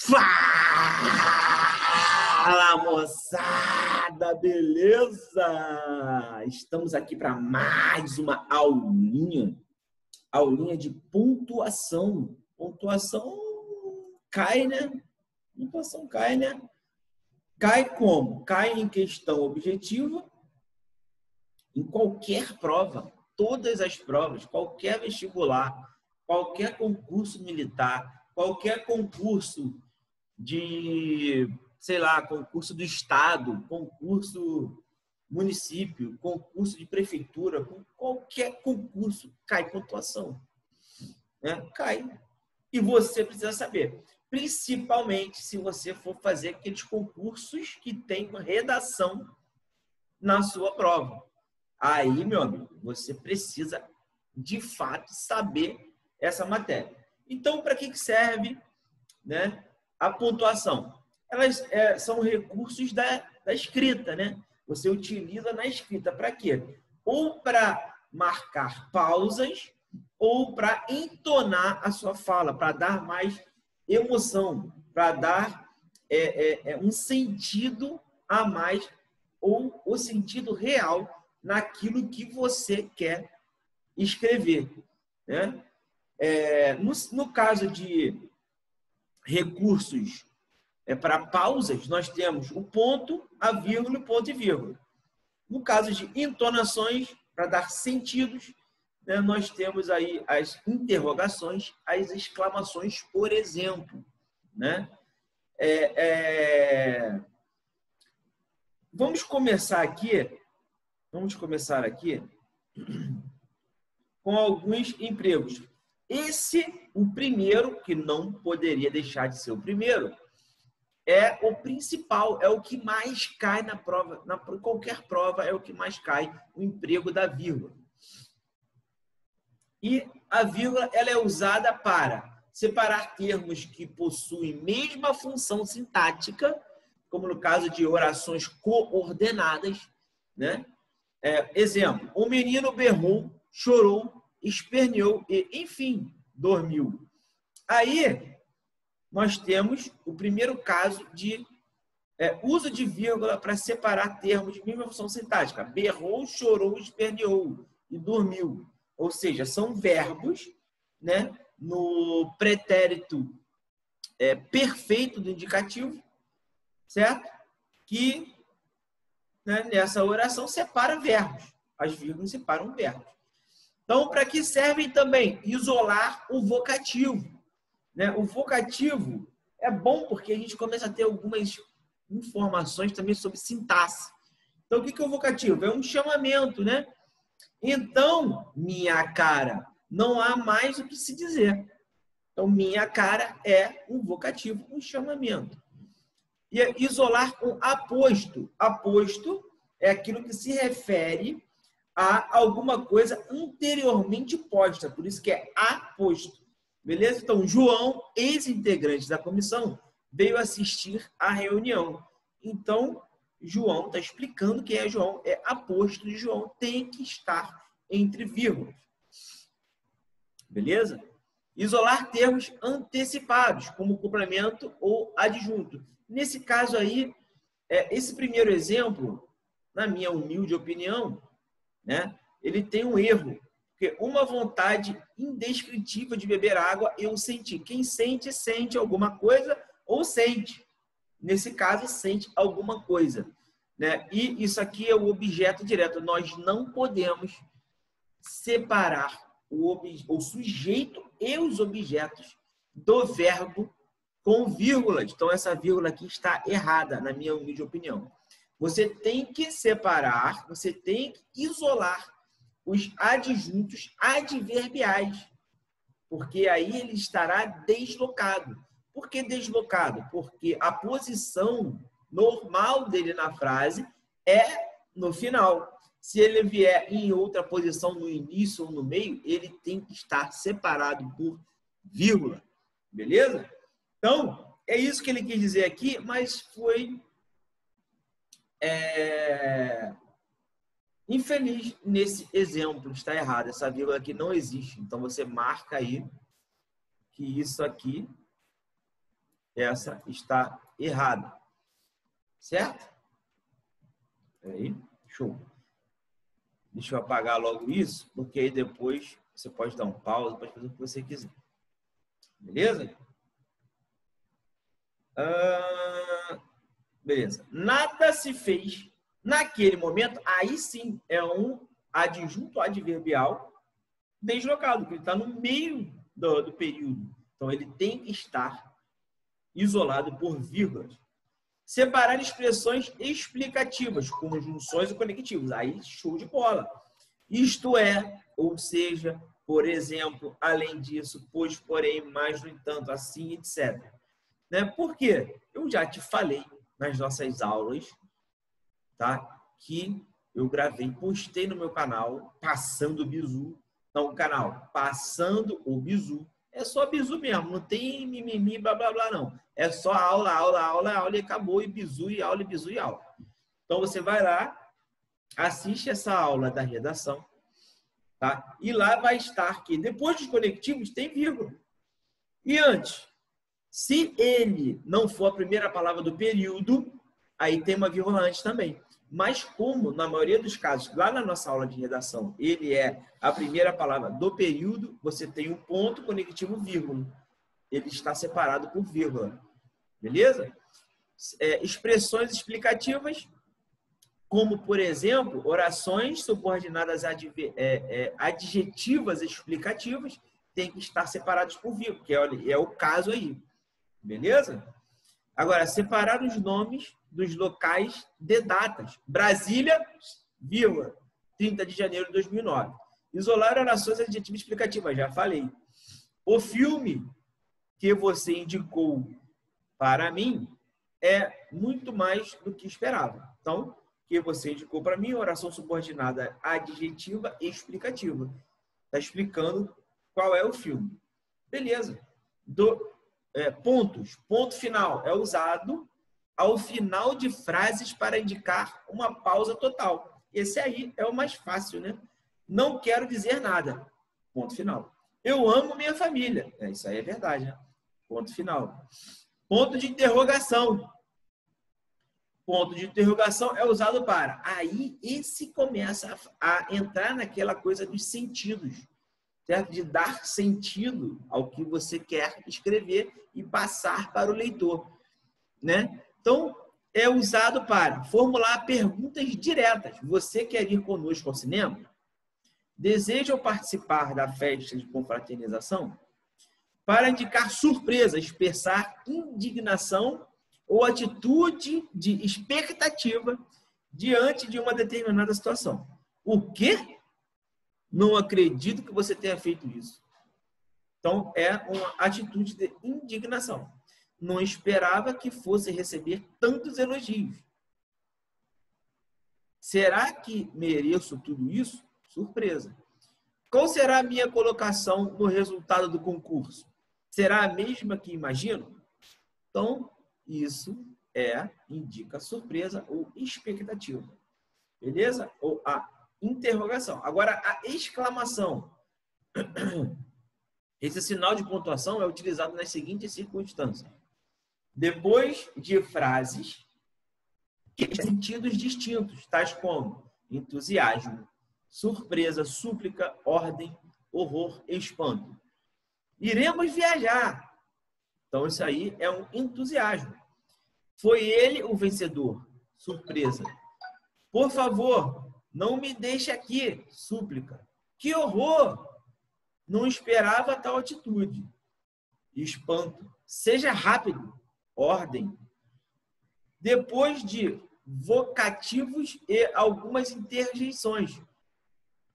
Fala, moçada, beleza? Estamos aqui para mais uma aulinha de pontuação. Pontuação cai, né? Pontuação cai, né? Cai como? Cai em questão objetiva, em qualquer prova, todas as provas, qualquer vestibular, qualquer concurso militar, qualquer concurso de, sei lá, concurso do estado, concurso município, concurso de prefeitura, qualquer concurso, cai pontuação, né? Cai. E você precisa saber, principalmente se você for fazer aqueles concursos que tem uma redação na sua prova. Aí, meu amigo, você precisa, de fato, saber essa matéria. Então, para que serve, né, a pontuação? Elas são recursos da escrita, né? Você utiliza na escrita para quê? Ou para marcar pausas, ou para entonar a sua fala, para dar mais emoção, para dar um sentido a mais, ou o sentido real naquilo que você quer escrever, né? No caso de recursos para pausas, nós temos o ponto, a vírgula, o ponto e vírgula. No caso de entonações, para dar sentidos, né, nós temos aí as interrogações, as exclamações, por exemplo, né? Vamos começar aqui com alguns empregos. O primeiro, que não poderia deixar de ser o primeiro, é o principal, é o que mais cai na prova, qualquer prova é o que mais cai, o emprego da vírgula. E a vírgula, ela é usada para separar termos que possuem mesma função sintática, como no caso de orações coordenadas, né? Exemplo, o menino berrou, chorou, esperneou e, enfim, dormiu. Aí, nós temos o primeiro caso de uso de vírgula para separar termos de mesma função sintática. Berrou, chorou, esperneou e dormiu. Ou seja, são verbos, né, no pretérito perfeito do indicativo, certo? Que, né, nessa oração separa verbos. As vírgulas separam verbos. Então, para que servem também? Isolar o vocativo, né? O vocativo é bom porque a gente começa a ter algumas informações também sobre sintaxe. Então, o que é o vocativo? É um chamamento, né? Então, minha cara, não há mais o que se dizer. Então, minha cara é um vocativo, um chamamento. E isolar com aposto. Aposto é aquilo que se refere a alguma coisa anteriormente posta. Por isso que é aposto. Beleza? Então, João, ex-integrante da comissão, veio assistir à reunião. Então, João está explicando quem é João. É aposto de João. Tem que estar entre vírgulas. Beleza? Isolar termos antecipados, como complemento ou adjunto. Nesse caso aí, esse primeiro exemplo, na minha humilde opinião, né, ele tem um erro. Porque uma vontade indescritível de beber água eu senti. Quem sente, sente alguma coisa ou sente. Nesse caso, sente alguma coisa, né? E isso aqui é o objeto direto. Nós não podemos separar o sujeito e os objetos do verbo com vírgulas. Então, essa vírgula aqui está errada, na minha humilde opinião. Você tem que separar, você tem que isolar os adjuntos adverbiais, porque aí ele estará deslocado. Por que deslocado? Porque a posição normal dele na frase é no final. Se ele vier em outra posição no início ou no meio, ele tem que estar separado por vírgula. Beleza? Então, é isso que ele quis dizer aqui, mas foi infeliz nesse exemplo. Está errado. Essa vírgula aqui não existe. Então, você marca aí que isso aqui essa está errada. Certo? Aí, show. Deixa eu apagar logo isso, porque aí depois você pode dar um pausa, pode fazer o que você quiser. Beleza? Beleza. Nada se fez naquele momento, aí sim é um adjunto adverbial deslocado, porque ele está no meio do período. Então, ele tem que estar isolado por vírgulas. Separar expressões explicativas, conjunções e conectivos. Aí, show de bola. Isto é, ou seja, por exemplo, além disso, pois, porém, mas, no entanto, assim, etc. Né? Por quê? Eu já te falei nas nossas aulas, tá? Que eu gravei, postei no meu canal, Passando o Bizu. Não, o canal Passando o Bizu. É só bizu mesmo, não tem mimimi, blá, blá, blá, não. É só aula, aula, aula, aula e acabou, e bizu, e aula, e bizu, e aula. Então, você vai lá, assiste essa aula da redação, tá? E lá vai estar que depois dos conectivos tem vírgula. E antes, se ele não for a primeira palavra do período, aí tem uma vírgula antes também. Mas como, na maioria dos casos, lá na nossa aula de redação, ele é a primeira palavra do período, você tem um ponto conectivo vírgula. Ele está separado por vírgula. Beleza? Expressões explicativas, como, por exemplo, orações subordinadas adjetivas explicativas, tem que estar separados por vírgula, que é o caso aí. Beleza? Agora, separar os nomes dos locais de datas. Brasília, vírgula, 30 de janeiro de 2009. Isolar orações adjetivas explicativas, já falei. O filme que você indicou para mim é muito mais do que esperava. Então, que você indicou para mim, oração subordinada adjetiva e explicativa. Está explicando qual é o filme. Beleza. Pontos. Ponto final é usado ao final de frases para indicar uma pausa total. Esse aí é o mais fácil, né? Não quero dizer nada. Ponto final. Eu amo minha família. Isso aí é verdade, né? Ponto final. Ponto de interrogação. Ponto de interrogação é usado para... Aí, esse começa a entrar naquela coisa dos sentidos. Certo? De dar sentido ao que você quer escrever e passar para o leitor, né? Então, é usado para formular perguntas diretas. Você quer ir conosco ao cinema? Deseja participar da festa de confraternização? Para indicar surpresa, expressar indignação ou atitude de expectativa diante de uma determinada situação. O quê? Não acredito que você tenha feito isso. Então, é uma atitude de indignação. Não esperava que fosse receber tantos elogios. Será que mereço tudo isso? Surpresa. Qual será a minha colocação no resultado do concurso? Será a mesma que imagino? Então, isso indica surpresa ou expectativa. Beleza? Ou a interrogação. Agora, a exclamação. Esse sinal de pontuação é utilizado nas seguintes circunstâncias. Depois de frases que têm sentidos distintos, tais como entusiasmo, surpresa, súplica, ordem, horror, espanto. Iremos viajar. Então, isso aí é um entusiasmo. Foi ele o vencedor. Surpresa. Por favor, não me deixe aqui. Súplica. Que horror! Não esperava tal atitude. Espanto. Seja rápido. Ordem. Depois de vocativos e algumas interjeições.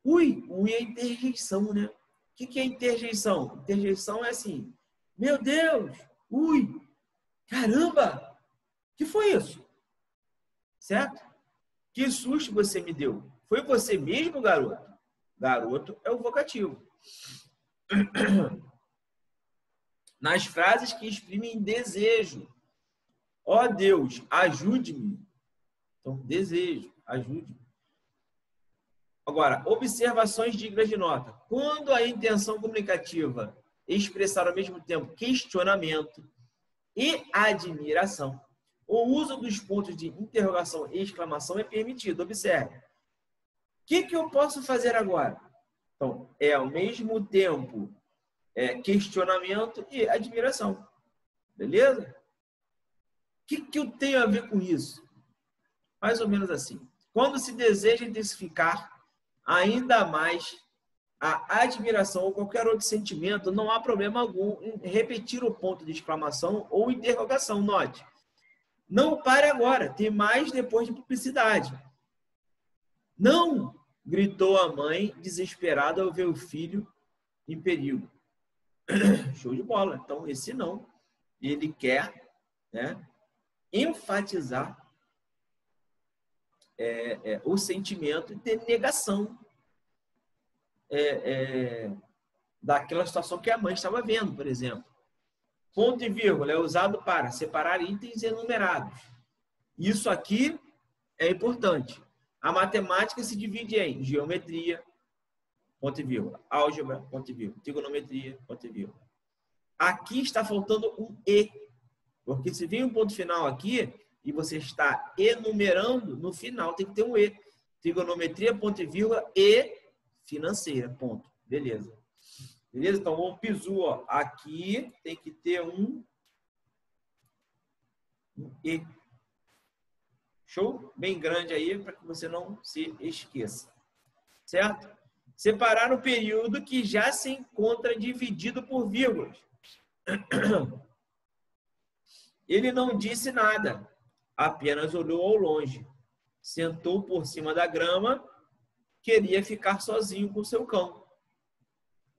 Ui é interjeição, né? O que é interjeição? Interjeição é assim, meu Deus, ui, caramba, o que foi isso? Certo? Que susto você me deu? Foi você mesmo, garoto? Garoto é o vocativo. Nas frases que exprimem desejo. Ó Deus, ajude-me. Então, desejo, ajude-me. Agora, observações dignas de nota. Quando a intenção comunicativa expressar ao mesmo tempo questionamento, e admiração. O uso dos pontos de interrogação e exclamação é permitido. Observe. O que eu posso fazer agora? Então, é ao mesmo tempo questionamento e admiração. Beleza? O que eu tenho a ver com isso? Mais ou menos assim. Quando se deseja intensificar ainda mais a admiração ou qualquer outro sentimento, não há problema algum em repetir o ponto de exclamação ou interrogação. Note. Não pare agora, tem mais depois de publicidade. Não! Gritou a mãe, desesperada ao ver o filho em perigo. Show de bola. Então, esse não. Ele quer, né, enfatizar o sentimento de negação daquela situação que a mãe estava vendo, por exemplo. Ponto e vírgula é usado para separar itens enumerados. Isso aqui é importante. A matemática se divide em geometria, ponto e vírgula, álgebra, ponto e vírgula, trigonometria, ponto e vírgula. Aqui está faltando um E, porque se vem um ponto final aqui e você está enumerando, no final tem que ter um E. Trigonometria, ponto e vírgula, e financeira, ponto. Beleza. Beleza? Então, o bizu, ó, aqui tem que ter um E. Show? Bem grande aí, para que você não se esqueça. Certo? Separar o período que já se encontra dividido por vírgulas. Ele não disse nada, apenas olhou ao longe. Sentou por cima da grama, queria ficar sozinho com seu cão.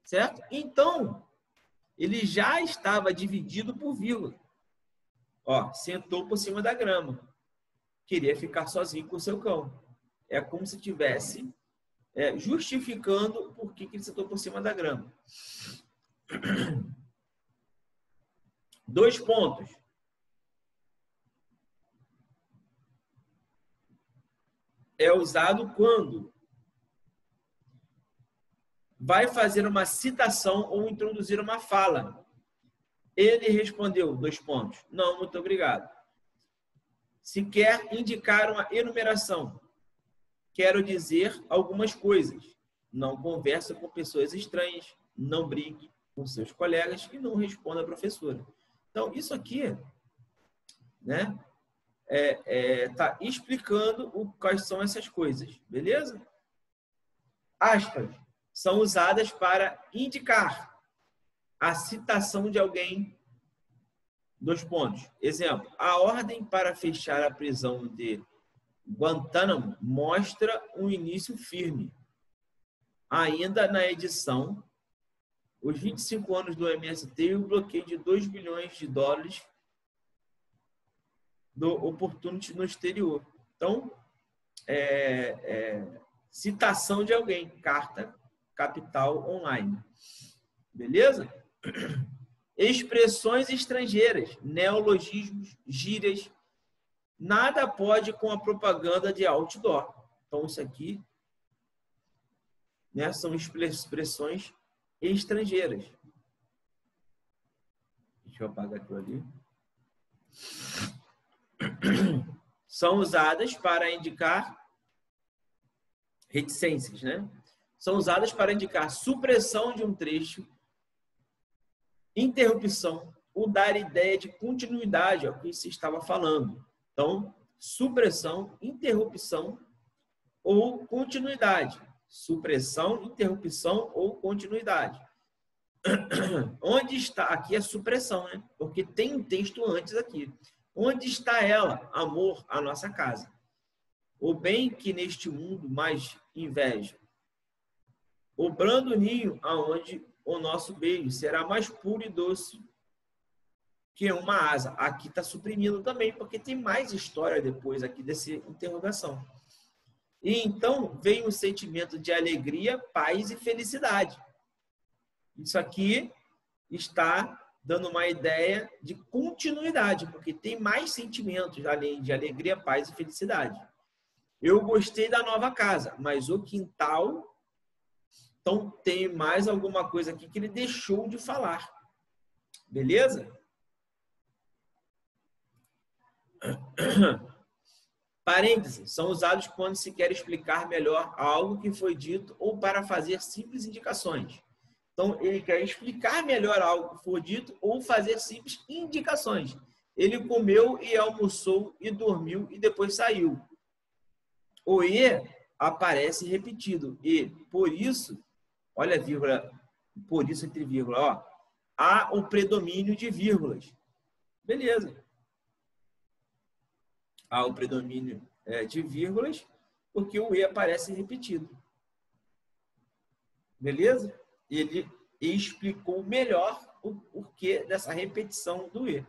Certo? Então, ele já estava dividido por vírgula. Ó, sentou por cima da grama. Queria ficar sozinho com o seu cão. É como se tivesse justificando por que ele sentou por cima da grama. 2 pontos. É usado quando vai fazer uma citação ou introduzir uma fala. Ele respondeu, 2 pontos. Não, muito obrigado. Se quer indicar uma enumeração, quero dizer algumas coisas. Não converse com pessoas estranhas, não brigue com seus colegas e não responda à professora. Então, isso aqui, né, tá explicando quais são essas coisas, beleza? Aspas são usadas para indicar a citação de alguém. 2 pontos. Exemplo, a ordem para fechar a prisão de Guantánamo mostra um início firme. Ainda na edição, os 25 anos do MST e o bloqueio de 2 bilhões de dólares do Opportunity no exterior. Então, citação de alguém, carta capital online. Beleza? Expressões estrangeiras, neologismos, gírias. Nada pode com a propaganda de outdoor. Então, isso aqui, né, são expressões estrangeiras. Deixa eu apagar aquilo ali. São usadas para indicar reticências, né? São usadas para indicar supressão de um trecho, interrupção, ou dar ideia de continuidade ao que se estava falando. Então, supressão, interrupção ou continuidade. Supressão, interrupção ou continuidade. Onde está? Aqui é supressão, né? Porque tem um texto antes aqui. Onde está ela, amor, a nossa casa? O bem que neste mundo mais inveja. O brando ninho aonde o nosso beijo será mais puro e doce que uma asa. Aqui está suprimindo também, porque tem mais história depois aqui dessa interrogação. E então vem o sentimento de alegria, paz e felicidade. Isso aqui está dando uma ideia de continuidade, porque tem mais sentimentos além de alegria, paz e felicidade. Eu gostei da nova casa, mas o quintal... Então, tem mais alguma coisa aqui que ele deixou de falar. Beleza? Parênteses são usados quando se quer explicar melhor algo que foi dito ou para fazer simples indicações. Então, ele quer explicar melhor algo que foi dito ou fazer simples indicações. Ele comeu e almoçou e dormiu e depois saiu. O e aparece repetido. E, por isso, olha a vírgula, por isso entre vírgula, ó, há o predomínio de vírgulas. Beleza. Há o predomínio de vírgulas, porque o e aparece repetido. Beleza? Ele explicou melhor o porquê dessa repetição do e.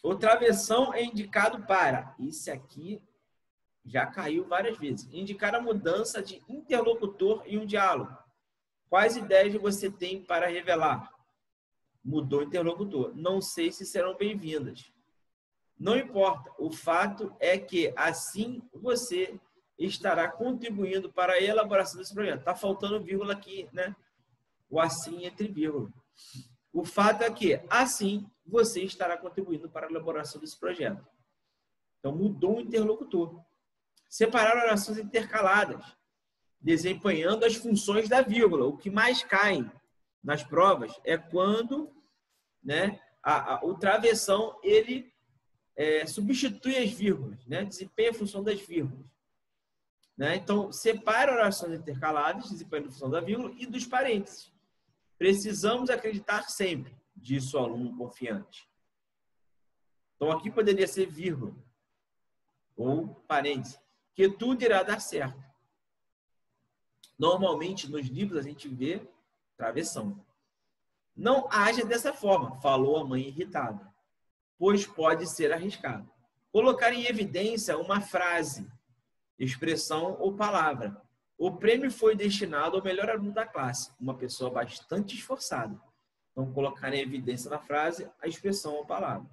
O travessão é indicado para, isso aqui já caiu várias vezes, indicar a mudança de interlocutor em um diálogo. Quais ideias você tem para revelar? Mudou o interlocutor. Não sei se serão bem-vindas. Não importa. O fato é que assim você estará contribuindo para a elaboração desse projeto. Está faltando vírgula aqui, né? O assim entre vírgula. O fato é que assim você estará contribuindo para a elaboração desse projeto. Então, mudou o interlocutor. Separar orações intercaladas, desempenhando as funções da vírgula. O que mais cai nas provas é quando, né, o travessão ele substitui as vírgulas, né, desempenha a função das vírgulas. Né? Então, separa orações intercaladas, desempenhando a função da vírgula e dos parênteses. Precisamos acreditar sempre, disse o aluno confiante. Então, aqui poderia ser vírgula ou parênteses, que tudo irá dar certo. Normalmente, nos livros, a gente vê travessão. Não haja dessa forma, falou a mãe irritada, pois pode ser arriscado. Colocar em evidência uma frase, expressão ou palavra. O prêmio foi destinado ao melhor aluno da classe, uma pessoa bastante esforçada. Então, colocar em evidência na frase a expressão ou palavra.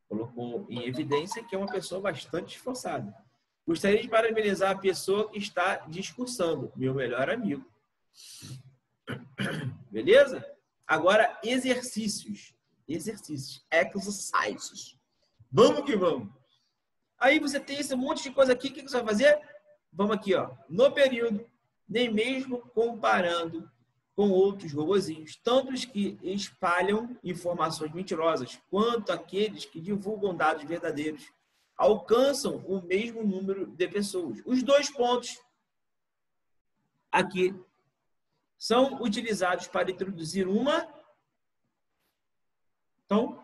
Colocou em evidência que é uma pessoa bastante esforçada. Gostaria de parabenizar a pessoa que está discursando, meu melhor amigo. Beleza? Agora, exercícios. Exercícios. Exercises. Vamos que vamos. Aí você tem esse monte de coisa aqui. O que você vai fazer? Vamos aqui, ó. No período, nem mesmo comparando com outros robozinhos, tanto os que espalham informações mentirosas, quanto aqueles que divulgam dados verdadeiros, alcançam o mesmo número de pessoas. Os 2 pontos aqui são utilizados para introduzir uma. Então,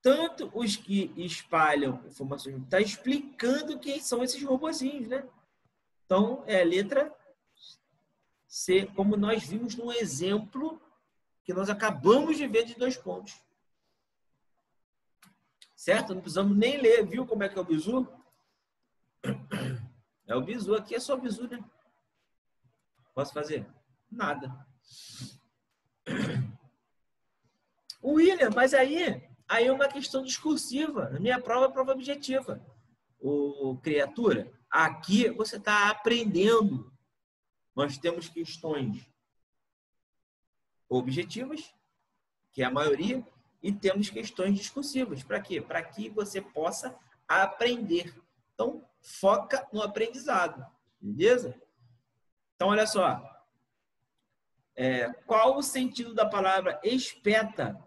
tanto os que espalham informações, está explicando quem são esses robozinhos, né? Então, é a letra C, como nós vimos no exemplo que nós acabamos de ver de 2 pontos. Certo? Não precisamos nem ler, viu como é que é o bizu? É o bizu, aqui é só o bizu, né? Posso fazer? Nada. William, mas aí é uma questão discursiva. Na minha prova é prova objetiva. Criatura, aqui você está aprendendo. Nós temos questões objetivas, que é a maioria, e temos questões discursivas. Para quê? Para que você possa aprender. Então, foca no aprendizado. Beleza? Então, olha só. Qual o sentido da palavra espeta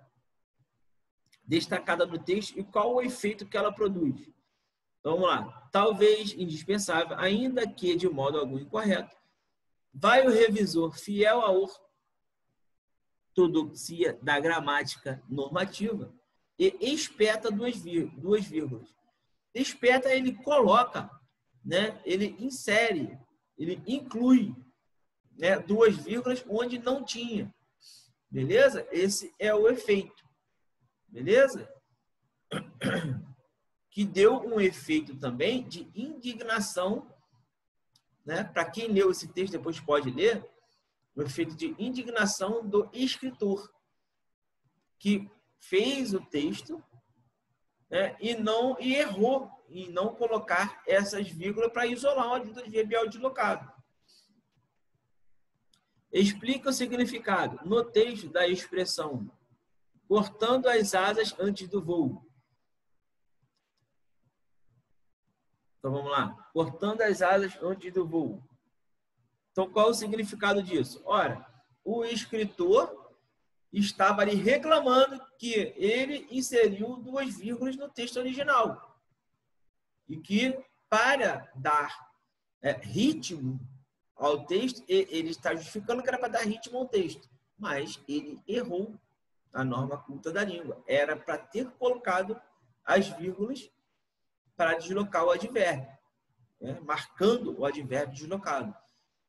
destacada no texto e qual o efeito que ela produz? Então, vamos lá. Talvez indispensável, ainda que de modo algum incorreto, vai o revisor fiel à ortodoxia da gramática normativa e espeta 2 vírgulas. Espeta, ele coloca, né? Ele insere, ele inclui, né, 2 vírgulas onde não tinha. Beleza? Esse é o efeito. Beleza? Que deu um efeito também de indignação, né? Para quem leu esse texto, depois pode ler, o efeito de indignação do escritor, que fez o texto, né, e errou em não colocar essas vírgulas para isolar uma dúvida de verbial deslocado. Explica o significado no texto da expressão cortando as asas antes do voo. Então, vamos lá. Cortando as asas antes do voo. Então, qual é o significado disso? Ora, o escritor estava ali reclamando que ele inseriu 2 vírgulas no texto original. E que, para dar ritmo ao texto, ele está justificando que era para dar ritmo ao texto. Mas ele errou a norma culta da língua. Era para ter colocado as vírgulas para deslocar o advérbio, né? Marcando o advérbio deslocado.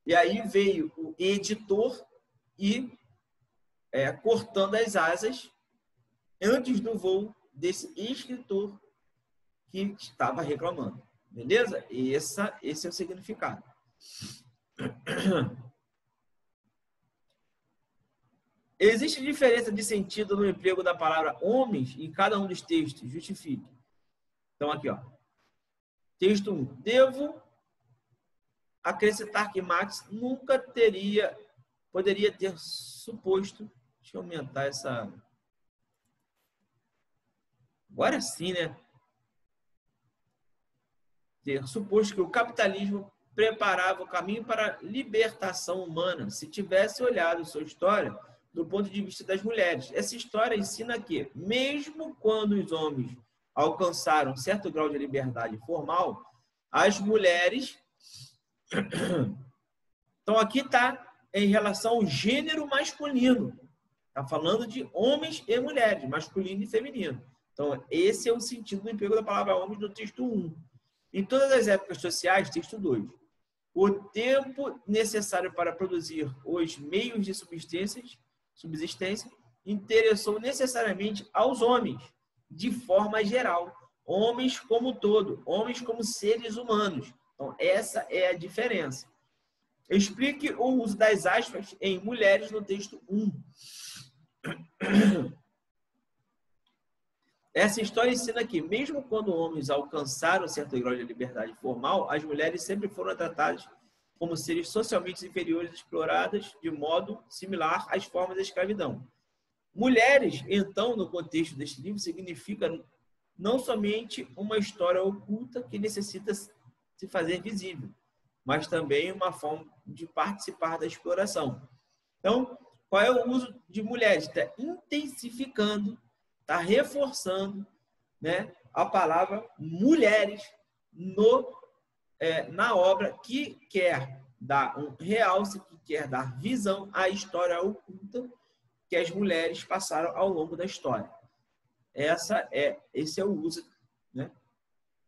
E aí veio o editor e cortando as asas antes do voo desse escritor que estava reclamando. Beleza? Esse é o significado. Existe diferença de sentido no emprego da palavra homens em cada um dos textos? Justifique. Então, aqui, ó. Texto 1. Devo acrescentar que Marx nunca poderia ter suposto. Deixa eu aumentar essa. Agora sim, né? Ter suposto que o capitalismo preparava o caminho para a libertação humana se tivesse olhado sua história do ponto de vista das mulheres. Essa história ensina que, mesmo quando os homens alcançaram certo grau de liberdade formal, as mulheres... Então, aqui está em relação ao gênero masculino. Está falando de homens e mulheres, masculino e feminino. Então, esse é o sentido do emprego da palavra homem no texto 1. Em todas as épocas sociais, texto 2. O tempo necessário para produzir os meios de subsistência interessou necessariamente aos homens, de forma geral. Homens como todo, homens como seres humanos. Então, essa é a diferença. Explique o uso das aspas em mulheres no texto 1. Essa história ensina que, mesmo quando homens alcançaram certo grau de liberdade formal, as mulheres sempre foram tratadas como seres socialmente inferiores, exploradas de modo similar às formas da escravidão. Mulheres, então, no contexto deste livro, significa não somente uma história oculta que necessita se fazer visível, mas também uma forma de participar da exploração. Então, qual é o uso de mulheres? Está intensificando, está reforçando, né, a palavra mulheres na obra, que quer dar um realce, que quer dar visão à história oculta que as mulheres passaram ao longo da história. Esse é o uso, né,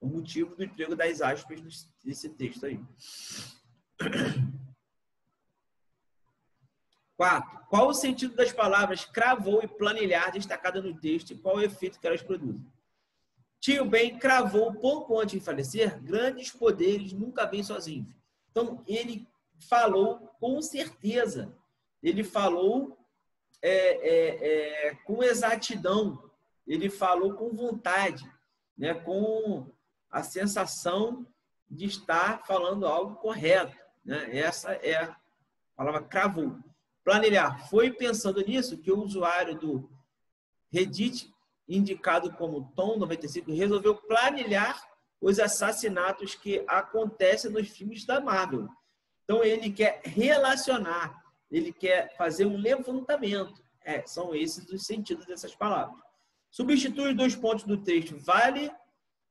o motivo do emprego das aspas nesse texto aí. 4. Qual o sentido das palavras cravou e planilhar destacada no texto e qual o efeito que elas produzem? Tio Ben cravou pouco antes de falecer: grandes poderes nunca vêm sozinhos. Então, ele falou com certeza. Ele falou com exatidão. Ele falou com vontade, né? Com a sensação de estar falando algo correto, né? Essa é a palavra cravou. Planilhar. Foi pensando nisso que o usuário do Reddit, indicado como Tom95, resolveu planilhar os assassinatos que acontecem nos filmes da Marvel. Então, ele quer relacionar, ele quer fazer um levantamento. São esses os sentidos dessas palavras. Substitui os 2 pontos do texto. Vale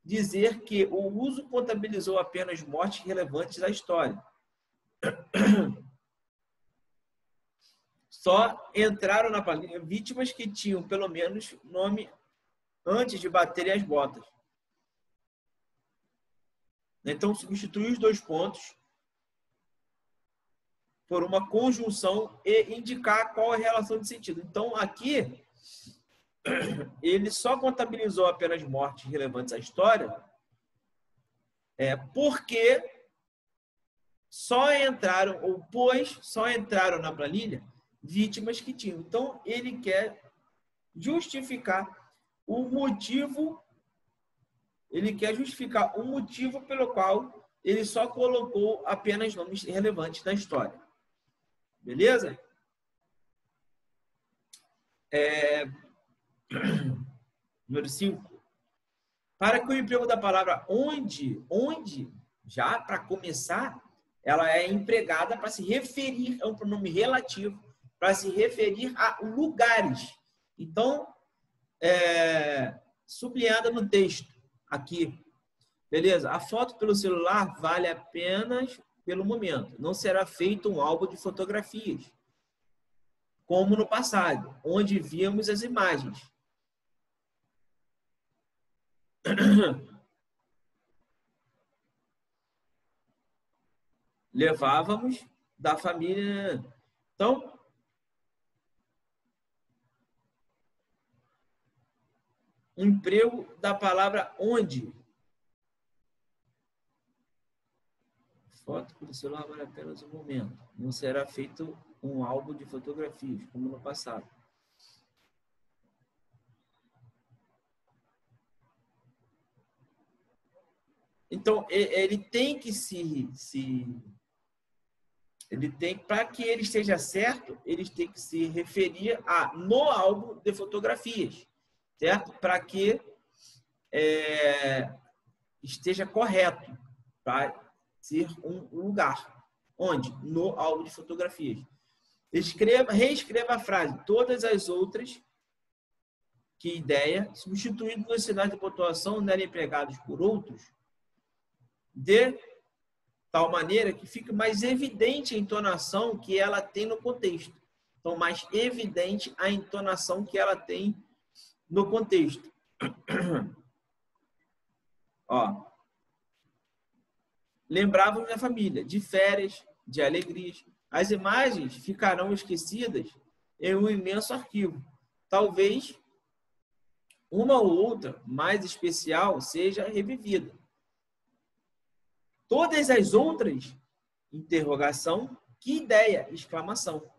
dizer que o uso contabilizou apenas mortes relevantes à história. Só entraram na planilha vítimas que tinham pelo menos nome antes de baterem as botas. Então, substitui os 2 pontos por uma conjunção e indicar qual é a relação de sentido. Então, aqui, ele só contabilizou apenas mortes relevantes à história porque só entraram na planilha vítimas que tinham. Então, ele quer justificar o motivo pelo qual ele só colocou apenas nomes relevantes na história. Beleza? Número 5. Para que o emprego da palavra onde, já para começar, ela é empregada para se referir, é um pronome relativo, para se referir a lugares. Então, sublinhada no texto, aqui. Beleza? A foto pelo celular vale apenas pelo momento. Não será feito um álbum de fotografias, como no passado, onde víamos as imagens. Levávamos da família. Então, o emprego da palavra onde. Foto pelo celular vale apenas um momento. Não será feito um álbum de fotografias, como no passado. Então, ele tem que para que ele esteja certo, eles têm que se referir a no álbum de fotografias, certo? Para que esteja correto, para ser um lugar. Onde? No álbum de fotografias. Reescreva a frase. Todas as outras, que ideia, substituindo os sinais de pontuação nela empregados por outros, de tal maneira que fique mais evidente a entonação que ela tem no contexto. Então, mais evidente a entonação que ela tem no contexto. Ó. Lembrávamos da família, de férias, de alegrias. As imagens ficarão esquecidas em um imenso arquivo. Talvez uma ou outra, mais especial, seja revivida. Todas as outras, interrogação, que ideia, exclamação.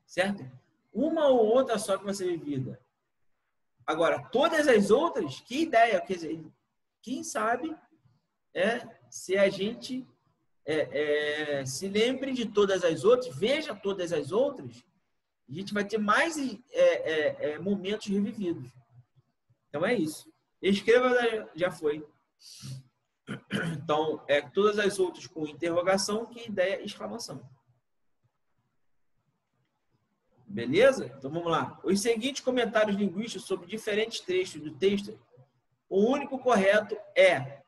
Certo? Uma ou outra só que vai ser vivida. Agora, todas as outras, que ideia, quer dizer, quem sabe se a gente se lembre de todas as outras, veja todas as outras, a gente vai ter mais momentos revividos. Então, é isso. Escreva, já foi. Então, todas as outras com interrogação, que ideia, exclamação. Beleza? Então, vamos lá. Os seguintes comentários linguísticos sobre diferentes trechos do texto, o único correto é...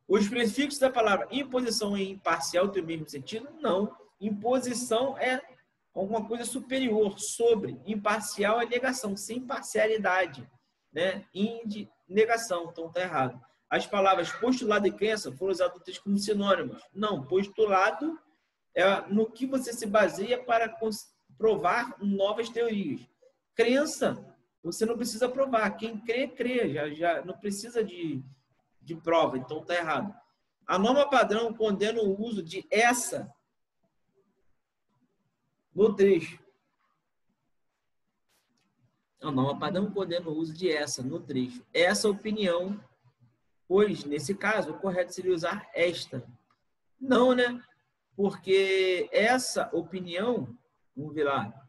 Os prefixos da palavra imposição e imparcial têm o mesmo sentido? Não. Imposição é alguma coisa superior, sobre. Imparcial é negação, sem parcialidade. Né? Negação, então está errado. As palavras postulado e crença foram usadas no texto como sinônimos. Não, postulado é no que você se baseia para provar novas teorias. Crença, você não precisa provar. Quem crê, crê. Já não precisa de prova, então está errado. A norma padrão condena o uso de essa no trecho. A norma padrão condena o uso de essa no trecho. Essa opinião, pois, nesse caso, o correto seria usar esta. Não, né? Porque essa opinião, vamos ver lá.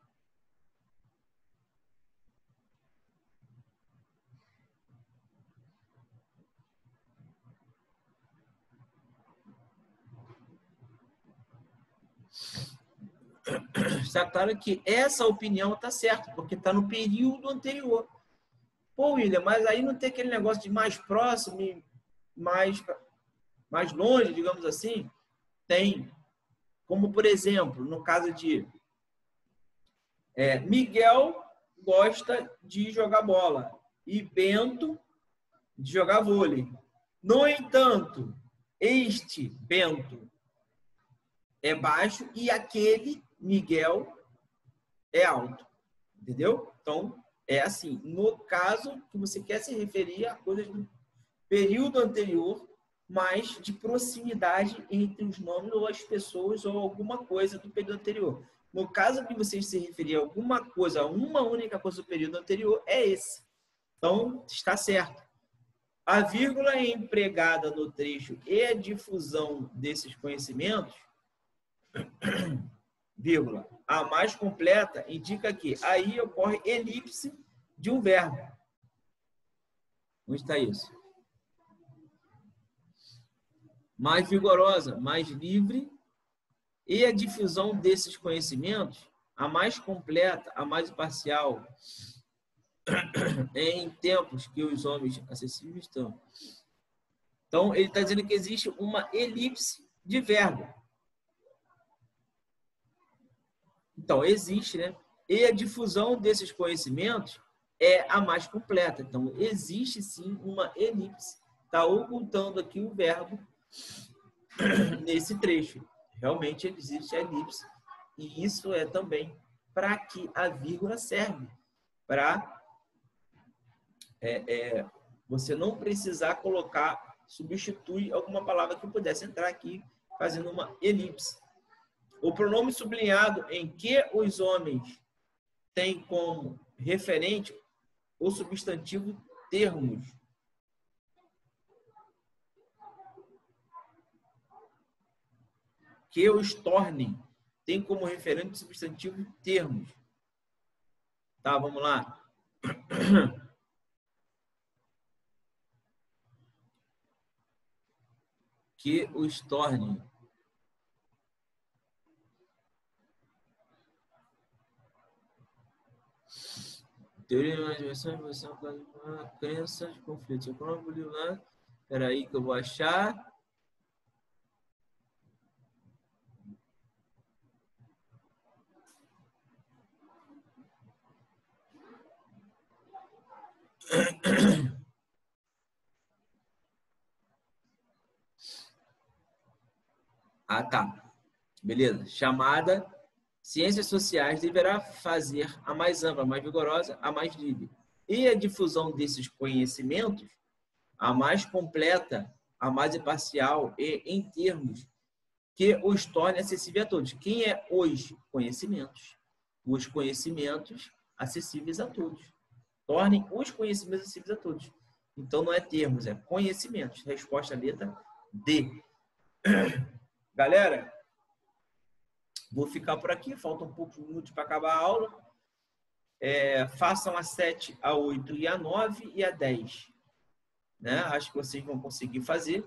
Está claro que essa opinião está certa, porque está no período anterior. Pô, William, mas aí não tem aquele negócio de mais próximo e mais longe, digamos assim? Tem. Como, por exemplo, no caso de Miguel gosta de jogar bola e Bento de jogar vôlei. No entanto, este Bento é baixo e aquele Miguel é alto. Entendeu? Então, é assim. No caso que você quer se referir a coisas do período anterior, mas de proximidade entre os nomes ou as pessoas ou alguma coisa do período anterior. No caso que você se referir a alguma coisa, a uma única coisa do período anterior, é esse. Então, está certo. A vírgula é empregada no trecho e a difusão desses conhecimentos vírgula. A mais completa indica que aí ocorre elipse de um verbo. Onde está isso? Mais vigorosa, mais livre, e a difusão desses conhecimentos, a mais completa, a mais parcial, em tempos que os homens acessíveis estão. Então, ele está dizendo que existe uma elipse de verbo. Então, existe, né? E a difusão desses conhecimentos é a mais completa. Então, existe sim uma elipse. Está ocultando aqui o verbo nesse trecho. Realmente existe a elipse. E isso é também para que a vírgula serve. Para você não precisar colocar, substituir alguma palavra que pudesse entrar aqui, fazendo uma elipse. O pronome sublinhado em que os homens têm como referente o substantivo termos. Que os tornem tem como referente o substantivo termos. Tá, vamos lá. Que os tornem. Teoria de imaginação, evolução, crença de conflitos. Eu vou lá. Espera aí que eu vou achar. Ah, tá. Beleza. Chamada Ciências Sociais deverá fazer a mais ampla, a mais vigorosa, a mais livre. E a difusão desses conhecimentos, a mais completa, a mais imparcial e em termos que os torne acessíveis a todos. Quem é os conhecimentos? Os conhecimentos acessíveis a todos. Tornem os conhecimentos acessíveis a todos. Então, não é termos, é conhecimentos. Resposta letra D. Galera, vou ficar por aqui. Faltam poucos minutos para acabar a aula. Façam a 7, a 8 e a 9 e a 10. Né? Acho que vocês vão conseguir fazer.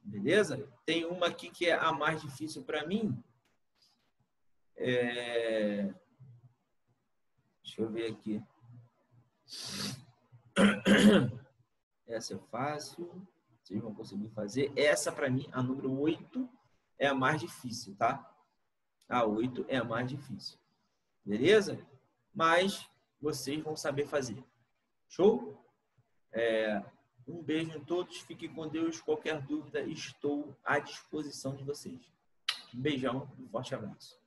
Beleza? Tem uma aqui que é a mais difícil para mim. Deixa eu ver aqui. Essa é fácil. Vocês vão conseguir fazer. Essa, para mim, a número 8, é a mais difícil, tá? A 8 é a mais difícil. Beleza? Mas vocês vão saber fazer. Show? Um beijo em todos. Fiquem com Deus. Qualquer dúvida, estou à disposição de vocês. Um beijão e um forte abraço.